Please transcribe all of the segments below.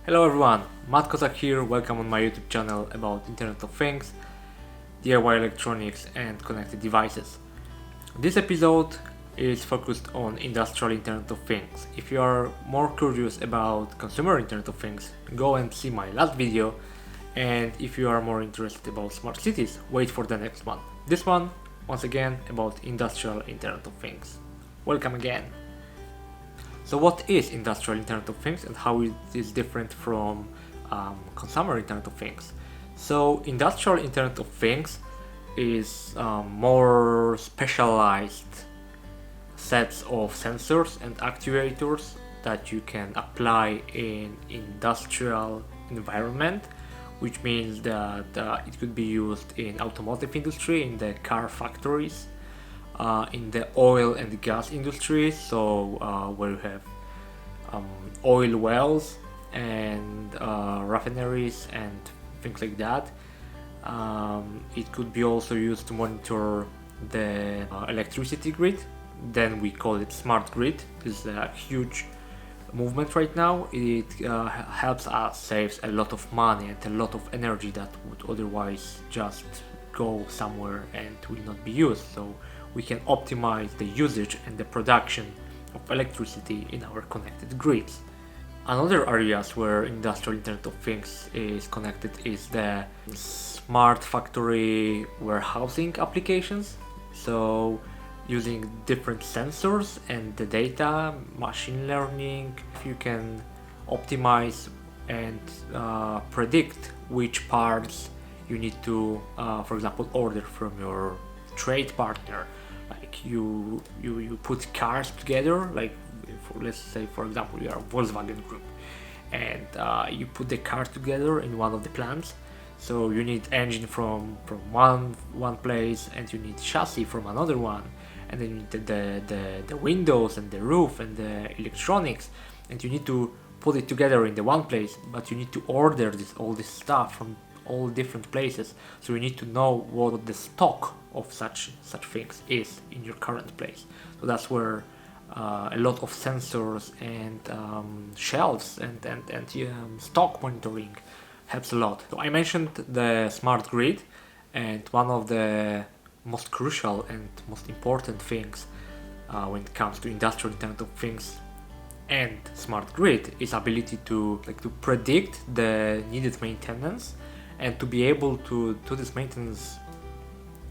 Hello everyone, Matt Kozak here, welcome on my YouTube channel about Internet of Things, DIY electronics and connected devices. This episode is focused on industrial Internet of Things. If you are more curious about consumer Internet of Things, go and see my last video, and if you are more interested about smart cities, wait for the next one. This one, once again, about industrial Internet of Things. Welcome again. So what is industrial Internet of Things and how it is different from consumer Internet of Things? So industrial Internet of Things is more specialized sets of sensors and actuators that you can apply in industrial environment, which means that it could be used in automotive industry, in the car factories, in the oil and gas industry, so where you have oil wells and refineries and things like that. It could be also used to monitor the electricity grid. Then we call it smart grid. It's a huge movement right now. It helps us save a lot of money and a lot of energy that would otherwise just go somewhere and will not be used. So we can optimize the usage and the production of electricity in our connected grids. Another areas where industrial Internet of Things is connected is the smart factory warehousing applications. So using different sensors and the data, machine learning, you can optimize and predict which parts you need to, for example, order from your trade partner. Like you put cars together, like let's say for example you are Volkswagen Group, and you put the cars together in one of the plants. So you need engine from one place, and you need chassis from another one, and then you need the windows and the roof and the electronics, and you need to put it together in the one place. But you need to order all this stuff from all different places, so you need to know what the stock of such things is in your current place. So that's where a lot of sensors and shelves and stock monitoring helps a lot. So I mentioned the smart grid, and one of the most crucial and most important things when it comes to industrial Internet of Things and smart grid is ability to predict the needed maintenance and to be able to do this maintenance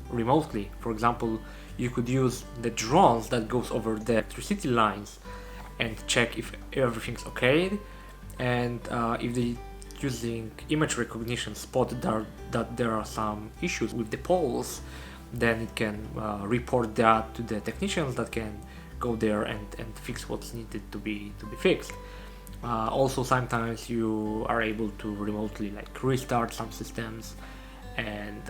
remotely. For example, you could use the drones that goes over the electricity lines and check if everything's okay, and if they using image recognition spot that there are some issues with the poles, then it can report that to the technicians that can go there and fix what's needed to be fixed. Also, sometimes you are able to remotely restart some systems and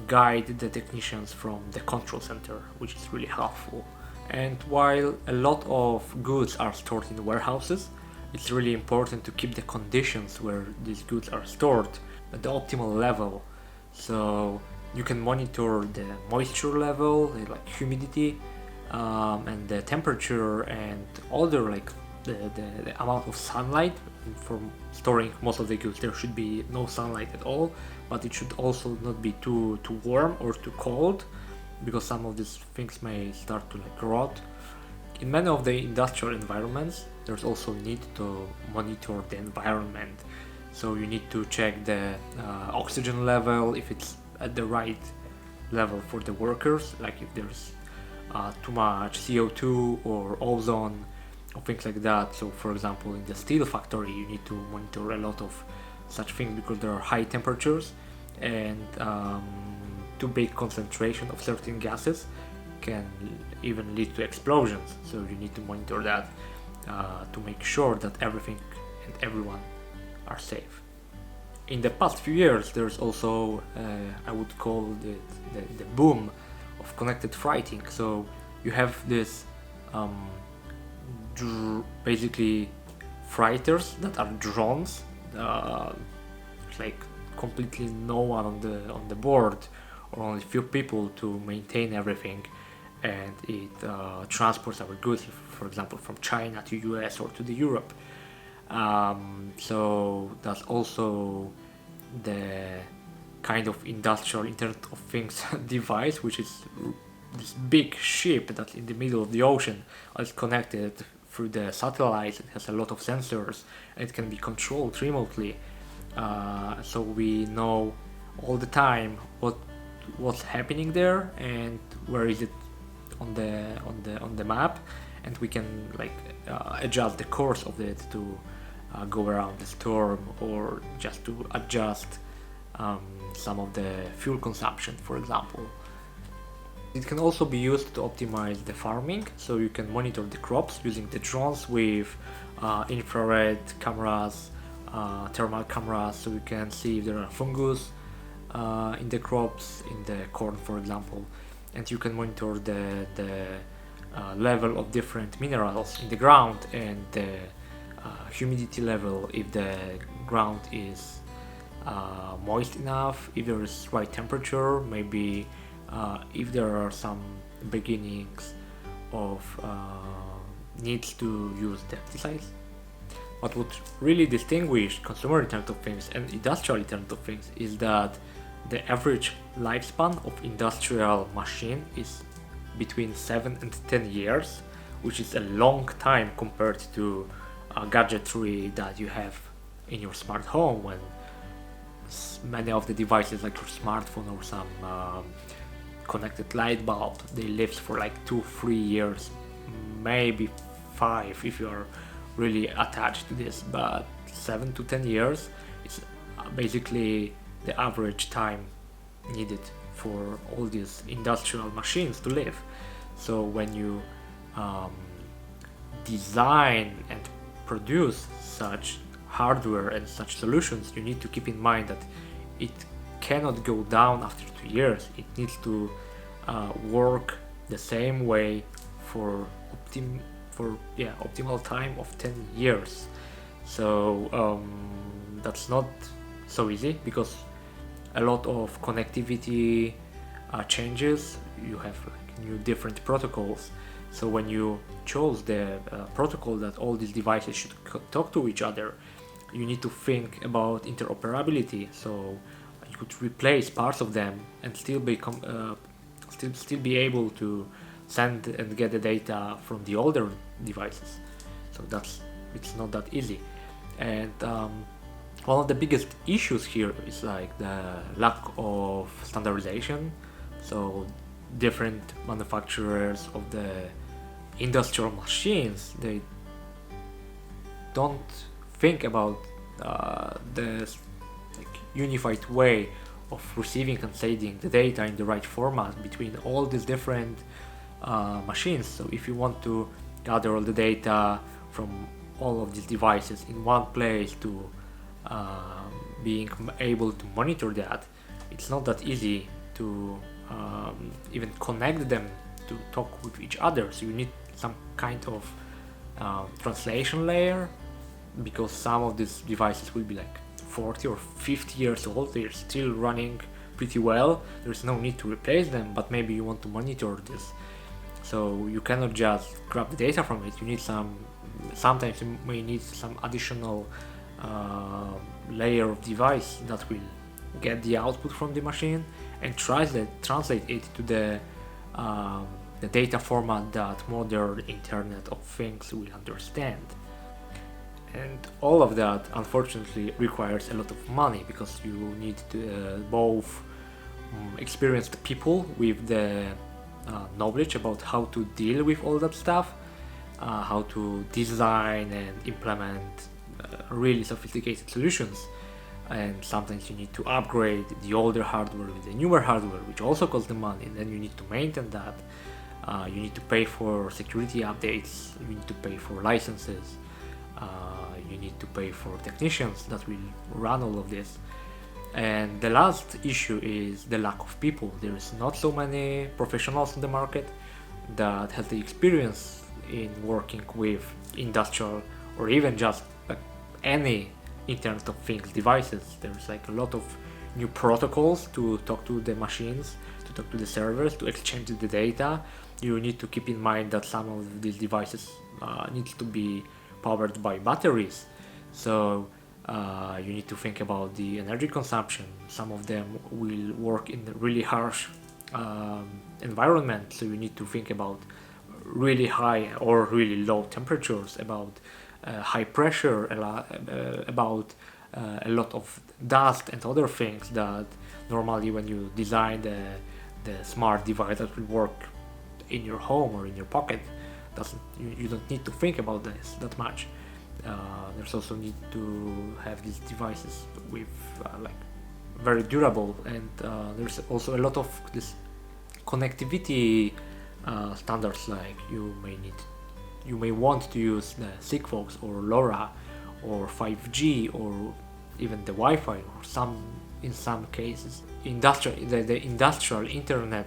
guide the technicians from the control center, which is really helpful. And while a lot of goods are stored in warehouses, it's really important to keep the conditions where these goods are stored at the optimal level. So you can monitor the moisture level, like humidity, and the temperature, and other the amount of sunlight. From storing most of the goods, there should be no sunlight at all, but it should also not be too warm or too cold, because some of these things may start to rot. In many of the industrial environments, there's also need to monitor the environment. So you need to check the oxygen level, if it's at the right level for the workers, like if there's too much CO2 or ozone or things like that. So for example, in the steel factory, you need to monitor a lot of such things because there are high temperatures, and too big concentration of certain gases can even lead to explosions. So you need to monitor that to make sure that everything and everyone are safe. In the past few years, there's also I would call it the boom of connected freighting. So you have this basically freighters that are drones, completely no one on the board, or only few people to maintain everything, and it transports our goods, for example, from China to US or to the Europe. So that's also the kind of industrial Internet of Things device, which is this big ship that's in the middle of the ocean. It's connected through the satellites. It has a lot of sensors. It can be controlled remotely, so we know all the time what's happening there and where is it on the map, and we can adjust the course of it to go around the storm, or just to adjust some of the fuel consumption, for example. It can also be used to optimize the farming, so you can monitor the crops using the drones with infrared cameras, thermal cameras, so you can see if there are fungus in the crops, in the corn, for example, and you can monitor the level of different minerals in the ground and the humidity level, if the ground is moist enough, if there is right temperature, maybe if there are some beginnings of needs to use the pesticides. What would really distinguish consumer Internet of Things and industrial Internet of Things is that the average lifespan of industrial machine is between 7 and 10 years, which is a long time compared to gadgetry that you have in your smart home, when many of the devices like your smartphone or some connected light bulb, they live for like 2-3 years, maybe 5 if you are really attached to this, but 7 to 10 years is basically the average time needed for all these industrial machines to live. So when you design and produce such hardware and such solutions, you need to keep in mind that it cannot go down after 2 years. It needs to work the same way for optimal time of 10 years. So that's not so easy, because a lot of connectivity changes. You have new different protocols. So when you chose the protocol that all these devices should talk to each other, you need to think about interoperability. So you could replace parts of them and still be able to send and get the data from the older devices. So it's not that easy. And one of the biggest issues here is like the lack of standardization. So different manufacturers of the industrial machines, they don't think about the unified way of receiving and sending the data in the right format between all these different machines. So if you want to gather all the data from all of these devices in one place to being able to monitor that, it's not that easy to even connect them to talk with each other. So you need some kind of translation layer, because some of these devices will be like 40 or 50 years old. They're still running pretty well. There's no need to replace them, but maybe you want to monitor this. So you cannot just grab the data from it. You need sometimes you may need some additional layer of device that will get the output from the machine and translate it to the data format that modern Internet of Things will understand. And all of that unfortunately requires a lot of money, because you need to both experienced people with the knowledge about how to deal with all that stuff, how to design and implement really sophisticated solutions. And sometimes you need to upgrade the older hardware with the newer hardware, which also costs the money, and then you need to maintain that. You need to pay for security updates, you need to pay for licenses, you need to pay for technicians that will run all of this. And the last issue is the lack of people. There is not so many professionals in the market that have the experience in working with industrial or even just any Internet of Things devices. There's like a lot of new protocols to talk to the machines, to talk to the servers, to exchange the data. You need to keep in mind that some of these devices need to be powered by batteries. So you need to think about the energy consumption. Some of them will work in really harsh environment, so you need to think about really high or really low temperatures, about high pressure, about a lot of dust and other things that normally when you design the smart device that will work in your home or in your pocket, you don't need to think about this that much. There's also need to have these devices with like very durable, and there's also a lot of this connectivity standards, like you may want to use the Sigfox or LoRa or 5G or even the Wi-Fi, or in some cases the industrial internet.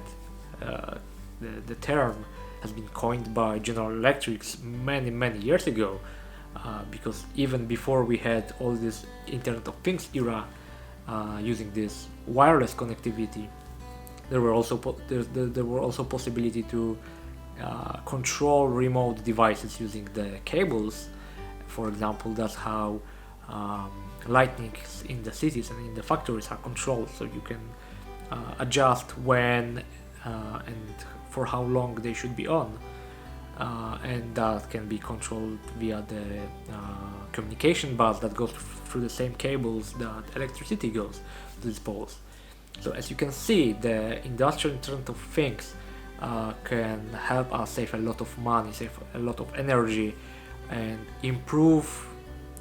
The term has been coined by General Electric many years ago, because even before we had all this Internet of Things era, using this wireless connectivity, there were also possibility to control remote devices using the cables. For example, that's how lightning in the cities and in the factories are controlled, so you can adjust when and for how long they should be on, and that can be controlled via the communication bus that goes through the same cables that electricity goes to these poles. So as you can see, the industrial Internet of Things can help us save a lot of money, save a lot of energy, and improve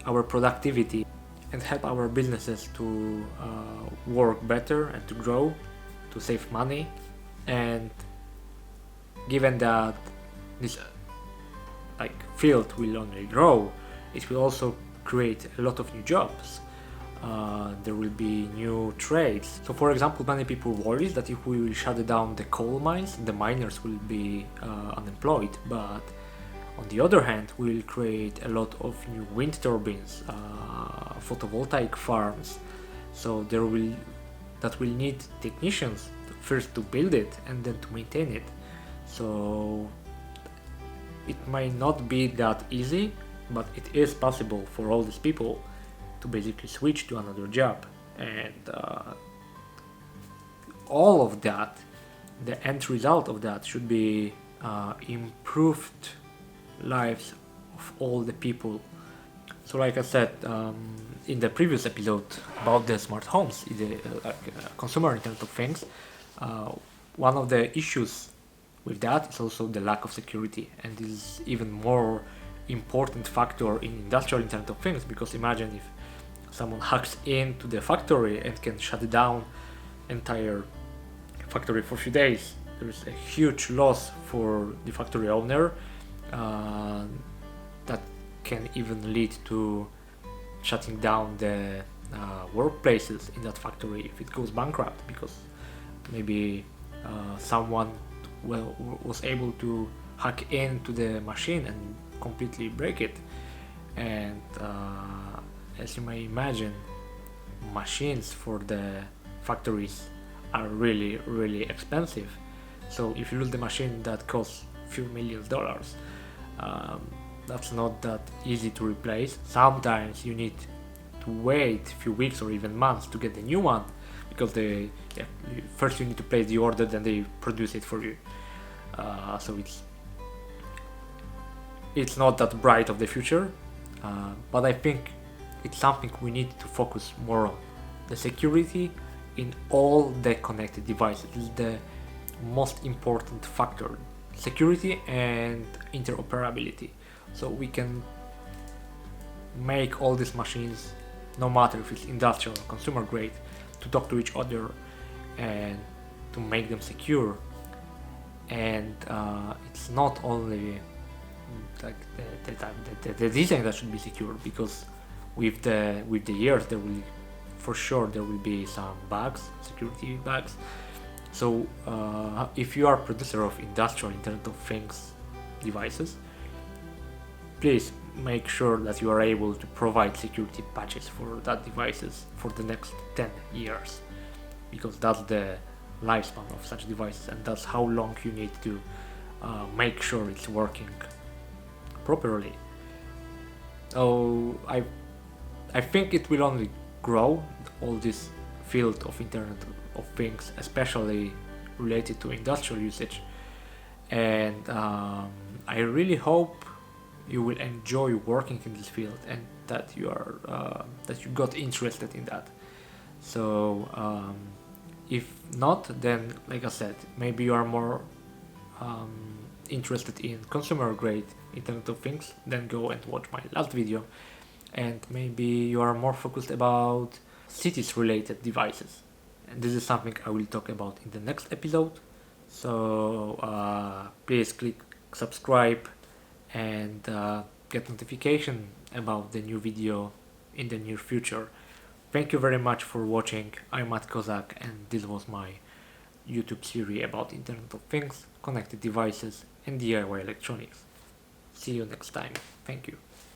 our productivity, and help our businesses to work better and to grow, to save money. And given that this field will only grow, it will also create a lot of new jobs. There will be new trades. So for example, many people worry that if we will shut down the coal mines, the miners will be unemployed, but on the other hand, we will create a lot of new wind turbines, photovoltaic farms. So that will need technicians first to build it and then to maintain it. So it might not be that easy, but it is possible for all these people to basically switch to another job. And all of that, the end result of that should be improved lives of all the people. So like I said in the previous episode about the smart homes, the consumer Internet of Things, one of the issues with that is also the lack of security, and this is even more important factor in industrial Internet of Things, because imagine if someone hacks into the factory and can shut down entire factory for a few days. There is a huge loss for the factory owner, that can even lead to shutting down the workplaces in that factory if it goes bankrupt, because maybe someone was able to hack into the machine and completely break it. And as you may imagine, machines for the factories are really expensive. So if you lose the machine that costs few millions dollars, that's not that easy to replace. Sometimes you need to wait a few weeks or even months to get the new one, because first you need to place the order, then they produce it for you. So it's not that bright of the future, but I think it's something we need to focus more on. The security in all the connected devices is the most important factor. Security and interoperability. So we can make all these machines, no matter if it's industrial or consumer grade, to talk to each other and to make them secure. And it's not only like the design that should be secure, because with the years there will be some bugs, security bugs. So if you are a producer of industrial Internet of Things devices, please make sure that you are able to provide security patches for that devices for the next 10 years, because that's the lifespan of such devices, and that's how long you need to make sure it's working properly. So I I think it will only grow, all this field of Internet of Things, especially related to industrial usage. And I really hope you will enjoy working in this field and that you got interested in that. So if not, then like I said, maybe you are more interested in consumer grade Internet of Things, then go and watch my last video. And maybe you are more focused about cities related devices, and this is something I will talk about in the next episode. So please click subscribe and get notification about the new video in the near future. Thank you very much for watching. I'm Matt Kozak, and this was my YouTube series about Internet of Things, connected devices, and DIY electronics. See you next time. Thank you.